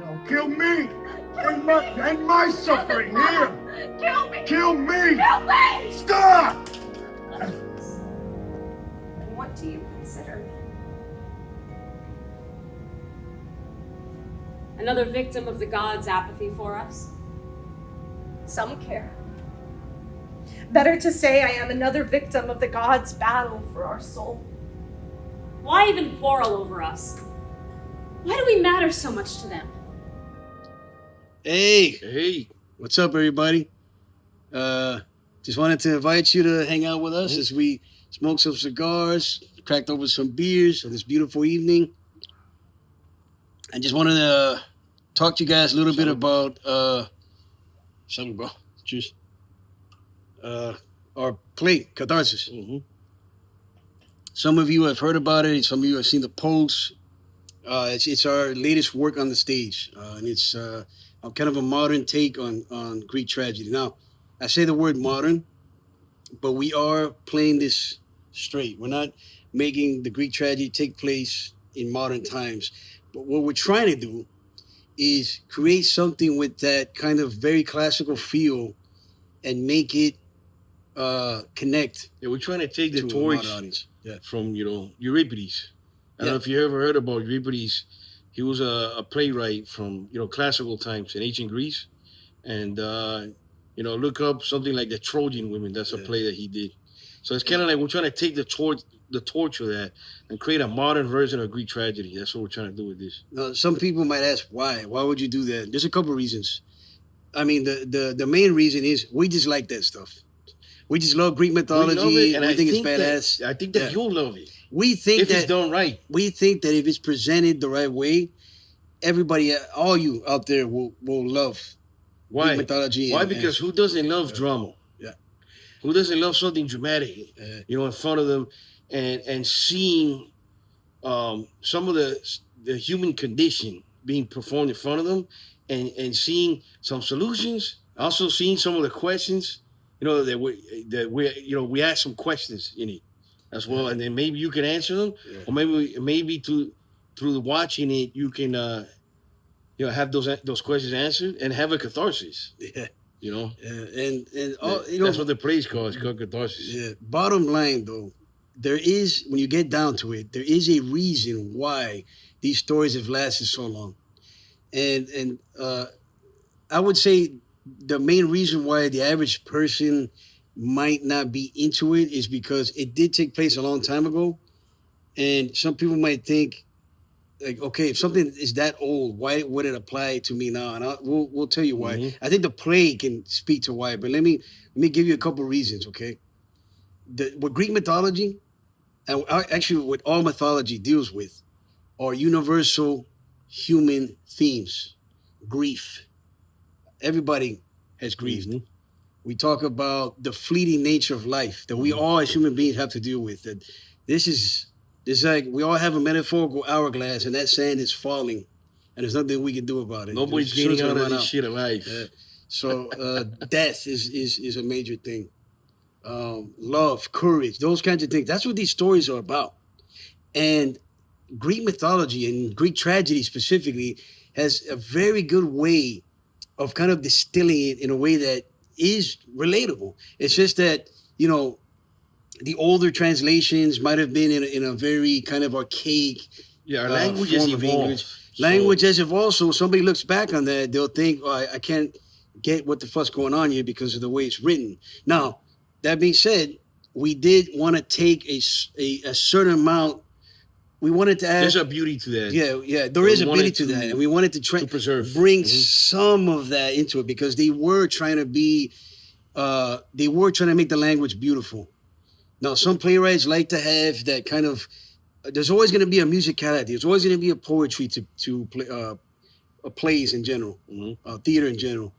No, kill me and my suffering here. Kill me! Kill me! Kill me! Stop! And what do you consider? Another victim of the gods' apathy for us? Some care. Better to say I am another victim of the gods' battle for our soul. Why even quarrel over us? Why do we matter so much to them? Hey, what's up, everybody? Just wanted to invite you to hang out with us as we smoke some cigars, cracked over some beers on this beautiful evening. I just wanted to talk to you guys a little bit about something, bro. Cheers. Our play, Katharsis. Some of you have heard about it. Some of you have seen the posts. It's our latest work on the stage, and it's kind of a modern take on Greek tragedy. Now, I say the word modern, but we are playing this straight. We're not making the Greek tragedy take place in modern times. But what we're trying to do is create something with that kind of very classical feel and make it connect. Yeah, we're trying to take the to a torch modern audience. Yeah. from, Euripides. I don't know if you ever heard about Euripides. He was a playwright from, classical times in ancient Greece. And, look up something like the Trojan Women. That's a play that he did. So it's kind of like we're trying to take the torch of that and create a modern version of Greek tragedy. That's what we're trying to do with this. Now, some people might ask, why? Why would you do that? There's a couple of reasons. I mean, the main reason is we just like that stuff. We just love Greek mythology. We love it, and we I think it's badass. I think that you'll love it. We think if that it's done right. We think that if it's presented the right way, everybody, all you out there will love Why? Greek mythology. Why? Because who doesn't love drama? Yeah. Who doesn't love something dramatic? In front of them, and seeing some of the human condition being performed in front of them, and seeing some solutions. Also seeing some of the questions. We ask some questions in it as well, and then maybe you can answer them, or maybe through watching it you can have those questions answered and have a catharsis. Yeah. And that's that's what the play is called. It's called catharsis. Yeah. Bottom line, though, there is, when you get down to it, there is a reason why these stories have lasted so long, and I would say the main reason why the average person might not be into it is because it did take place a long time ago, and some people might think, like, okay, if something is that old, why would it apply to me now? And we'll tell you why. I think the play can speak to why, but let me give you a couple reasons, okay? What Greek mythology, and actually what all mythology deals with, are universal human themes. Grief. Everybody has grieved. We talk about the fleeting nature of life that we all as human beings have to deal with. That this is like we all have a metaphorical hourglass, and that sand is falling, and there's nothing we can do about it. Nobody's getting out of this shit alive. So death is a major thing. Love, courage, those kinds of things. That's what these stories are about. And Greek mythology and Greek tragedy specifically has a very good way of kind of distilling it in a way that is relatable. It's just that, the older translations might have been in a very kind of archaic our language has evolved. Language has evolved, so somebody looks back on that, they'll think, I can't get what the fuck's going on here because of the way it's written. Now, that being said, we did want to take a certain amount. We wanted to add. There's a beauty to that. Yeah. There is a beauty to that, and we wanted to preserve, bring some of that into it because they were trying to be, they were trying to make the language beautiful. Now, some playwrights like to have that kind of. There's always going to be a musicality. There's always going to be a poetry to play, plays in general, theater in general.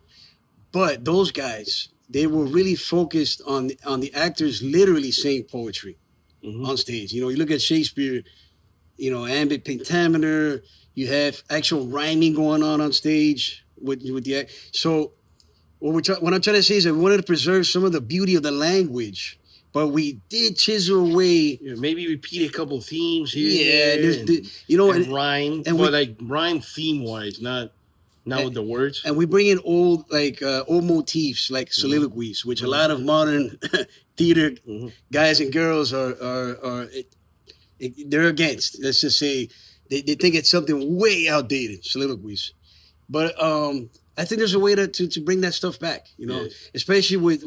But those guys, they were really focused on the actors literally saying poetry on stage. You look at Shakespeare. Iambic pentameter, you have actual rhyming going on stage with the act. So what I'm trying to say is that we wanted to preserve some of the beauty of the language, but we did chisel away. Maybe repeat a couple themes here. And rhyme. But like rhyme theme-wise, not Now with the words. And we bring in old motifs like soliloquies, which a lot of modern theater guys and girls are they're against. Let's just say they think it's something way outdated, soliloquies. But I think there's a way to bring that stuff back, especially with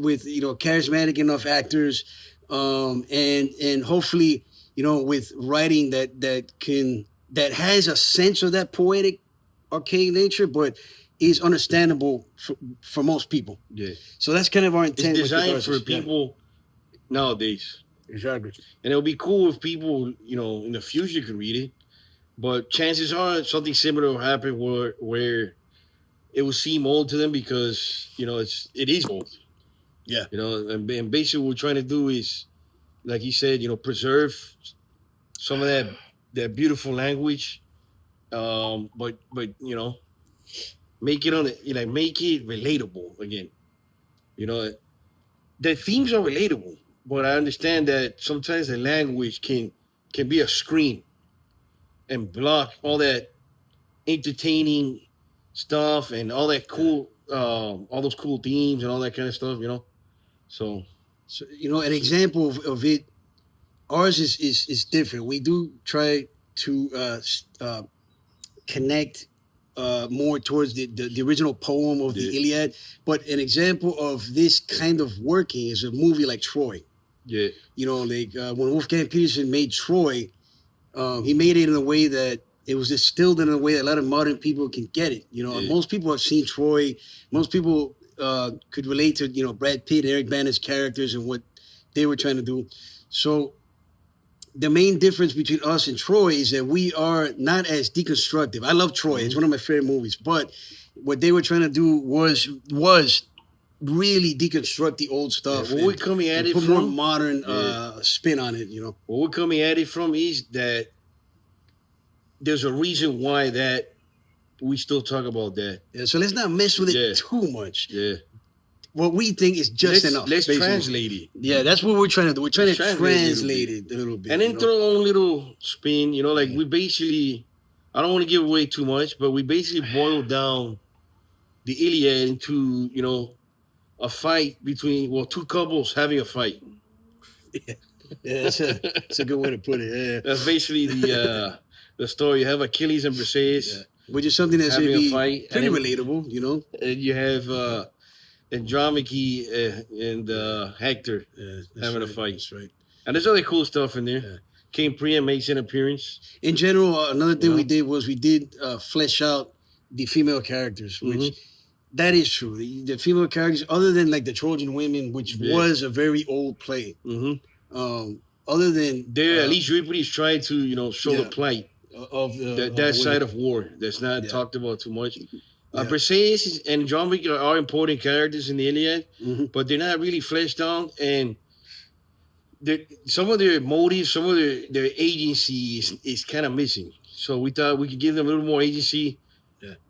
charismatic enough actors, and hopefully with writing that has a sense of that poetic, archaic nature, but is understandable for most people. Yeah. So that's kind of our intent. It's designed for people nowadays. Exactly. And it'll be cool if people, in the future could read it. But chances are something similar will happen where it will seem old to them because, it is old. Yeah. And basically what we're trying to do is, like you said, preserve some of that beautiful language. But make it make it relatable again. The themes are relatable, but I understand that sometimes the language can be a screen and block all that entertaining stuff and all that cool, all those cool themes and all that kind of stuff. So an example of it, ours is different. We do try to connect more towards the original poem of the Iliad, but an example of this kind of working is a movie like Troy. Yeah. When Wolfgang Peterson made Troy, he made it in a way that it was distilled in a way that a lot of modern people can get it. Most people have seen Troy. Most people could relate to Brad Pitt and Eric Bana's characters and what they were trying to do. So the main difference between us and Troy is that we are not as deconstructive. I love Troy. It's one of my favorite movies. But what they were trying to do was really deconstruct the old stuff. What we're coming at it put from, more modern spin on it, What we're coming at it from is that there's a reason why that we still talk about that. Yeah, so let's not mess with it too much. Yeah. What we think is just enough. Let's basically translate it. Yeah, that's what we're trying to do. We're trying to translate it a little bit. And then throw our own little spin, we basically, I don't want to give away too much, but we basically boiled down the Iliad into, a fight between, two couples having a fight. Yeah, that's a good way to put it. Yeah. That's basically the story. You have Achilles and Briseis. Yeah. Which is something that's going to be fight, pretty relatable, And you have Andromache and Hector having a fight. That's right. And there's other cool stuff in there. Yeah. King Priam makes an appearance. In general, another thing we did flesh out the female characters, which that is true. The female characters, other than like the Trojan women, which was a very old play. Other than there, at least Euripides tried to show the plight of that side of war that's not talked about too much. Briseis and Andromache are important characters in the Iliad, but they're not really fleshed out, and some of their motives, some of their agency is kind of missing. So we thought we could give them a little more agency.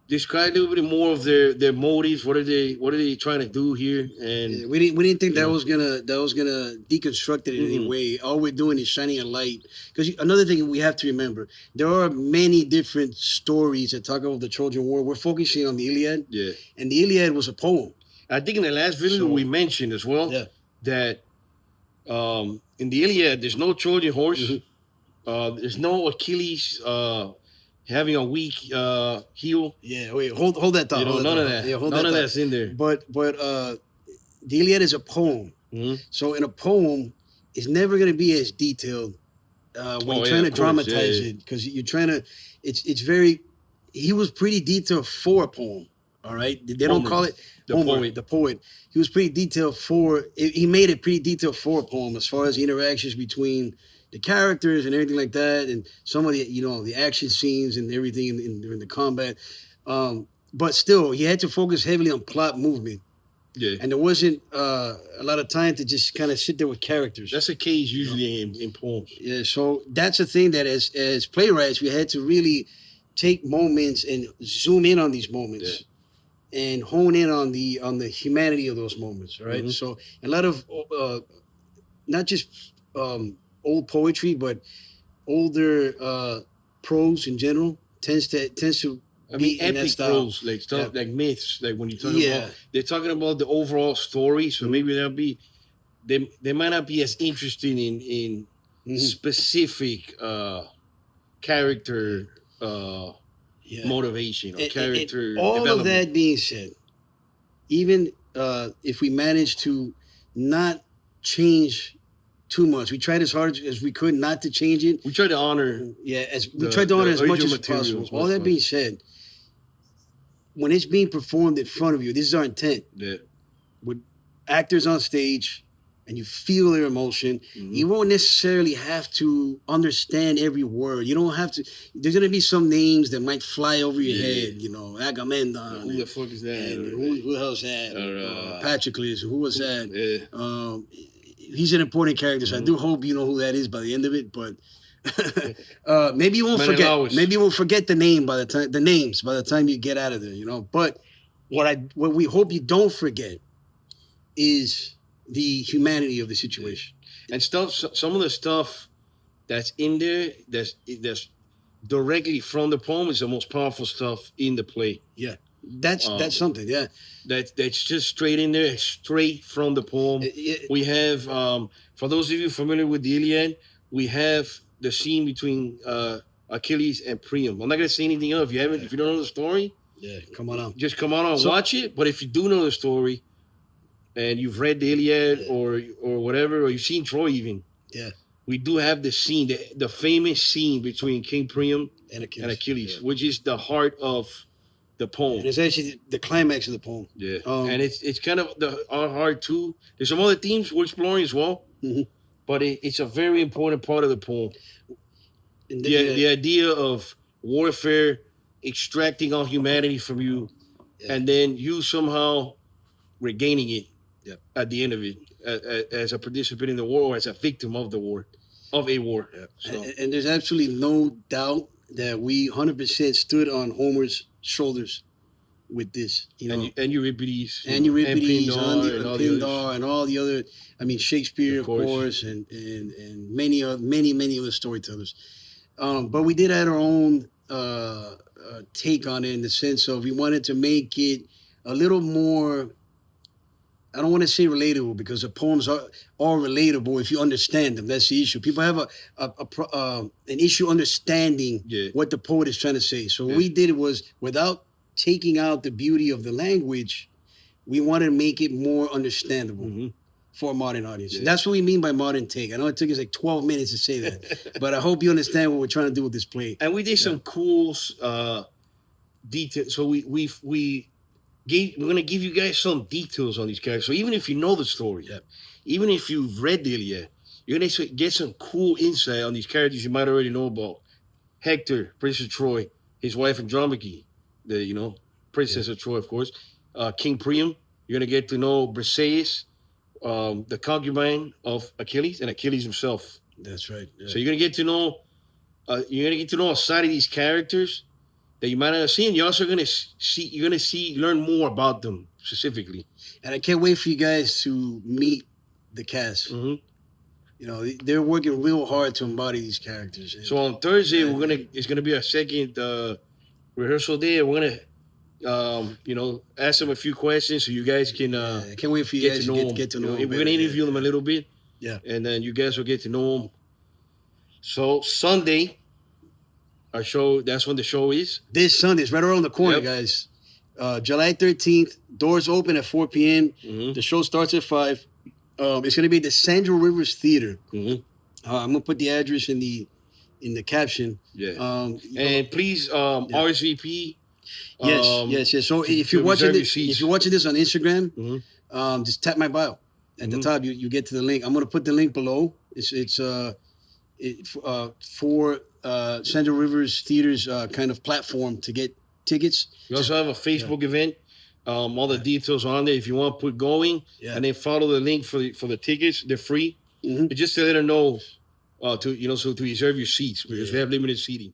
Describe a little bit more of their motives. What are they trying to do here? And we didn't think that was gonna deconstruct it in any way. All we're doing is shining a light. Because another thing we have to remember, there are many different stories that talk about the Trojan War. We're focusing on the Iliad. Yeah. And the Iliad was a poem. I think in the last video we mentioned as well that in the Iliad there's no Trojan horse. There's no Achilles having a weak heel. Yeah, wait, hold that thought. None of that. Yeah, none of that's in there. But the Iliad is a poem. So in a poem, it's never going to be as detailed when you're trying to dramatize it, because you're trying to. It's very. He was pretty detailed for a poem. All right, they don't call it the poet. He was pretty detailed he made it pretty detailed for a poem as far as the interactions between the characters and everything like that, and some of the the action scenes and everything during the combat. But still, he had to focus heavily on plot movement. Yeah, and there wasn't a lot of time to just kind of sit there with characters. That's the case usually in poems. Yeah, so that's the thing that as playwrights we had to really take moments and zoom in on these moments. And hone in on the humanity of those moments, right? So a lot of not just old poetry, but older prose in general tends to I mean, in that epic style. roles, like stuff like myths, like when you talk Yeah. about, they're talking about the overall story. So maybe that'll be, they might not be as interested in specific character motivation or character and all development. of that being said, even if we manage to not change too much, we tried as hard as we could not to change it. We tried to honor, we tried to honor as much as material possible. as All much that as being said, when it's being performed in front of you, this is our intent. Yeah. With actors on stage, and you feel their emotion, you won't necessarily have to understand every word. You don't have to. There's gonna be some names that might fly over your head. You know, Agamemnon. Who the fuck is that? And who else that? Patroclus. Who was that? He's an important character, so I do hope you know who that is by the end of it. But maybe you won't forget. Maybe you won't forget the names by the time you get out of there. You know. But what we hope you don't forget is the humanity of the situation. And some of the stuff that's in there that's directly from the poem is the most powerful stuff in the play. Yeah. That's something, yeah. That's just straight in there, straight from the poem. We have, for those of you familiar with the Iliad, we have the scene between Achilles and Priam. I'm not gonna say anything else. If you don't know the story, come on out. Just come on out and watch it. But if you do know the story, and you've read the Iliad or whatever, or you've seen Troy even, we do have the scene, the famous scene between King Priam and Achilles, which is the heart of the poem. And it's actually the climax of the poem. Yeah, and it's kind of our heart too. There's some other themes we're exploring as well, but it's a very important part of the poem. The idea of warfare extracting all humanity from you, and then you somehow regaining it at the end of it as a participant in the war or as a victim of the war, of a war. Yeah. So. And there's absolutely no doubt that we 100% stood on Homer's shoulders with this, you know, and Euripides, and Pindar, and all the other. I mean, Shakespeare, of course, and many other storytellers. But we did add our own take on it in the sense of we wanted to make it a little more. I don't want to say relatable because the poems are relatable if you understand them. That's the issue. People have an issue understanding what the poet is trying to say. So what we did was, without taking out the beauty of the language, we wanted to make it more understandable for a modern audience. Yeah. That's what we mean by modern take. I know it took us like 12 minutes to say that, but I hope you understand what we're trying to do with this play. And we did some cool details. So we're going to give you guys some details on these characters. So even if you know the story, even if you've read the Iliad, you're going to get some cool insight on these characters you might already know about. Hector, Prince of Troy, his wife Andromache, the Princess of Troy, of course. King Priam, you're going to get to know Briseis, the concubine of Achilles, and Achilles himself. That's right. Yeah. So you're going to get to know a side of these characters that you might not have seen. You're also going to learn more about them specifically. And I can't wait for you guys to meet the cast. You know, they're working real hard to embody these characters. So on Thursday, it's gonna be our second rehearsal day. We're gonna ask them a few questions so you guys can I can't wait for you guys to get to know them. We're gonna interview them a little bit. Yeah. And then you guys will get to know them. So Sunday, our show, that's when the show is. This Sunday, it's right around the corner, guys. July 13th, doors open at 4 p.m. The show starts at 5. It's going to be at the Sandrell Rivers Theater. I'm going to put the address in the caption. Yeah. And please RSVP. Yes. So if you're watching this on Instagram, just tap my bio at the top. You get to the link. I'm going to put the link below. It's for Sandrell Rivers Theater's kind of platform to get tickets. We also have a Facebook event. All the details are on there. If you want to put going, and then follow the link for the tickets, they're free. Just to let them know to reserve your seats because we have limited seating.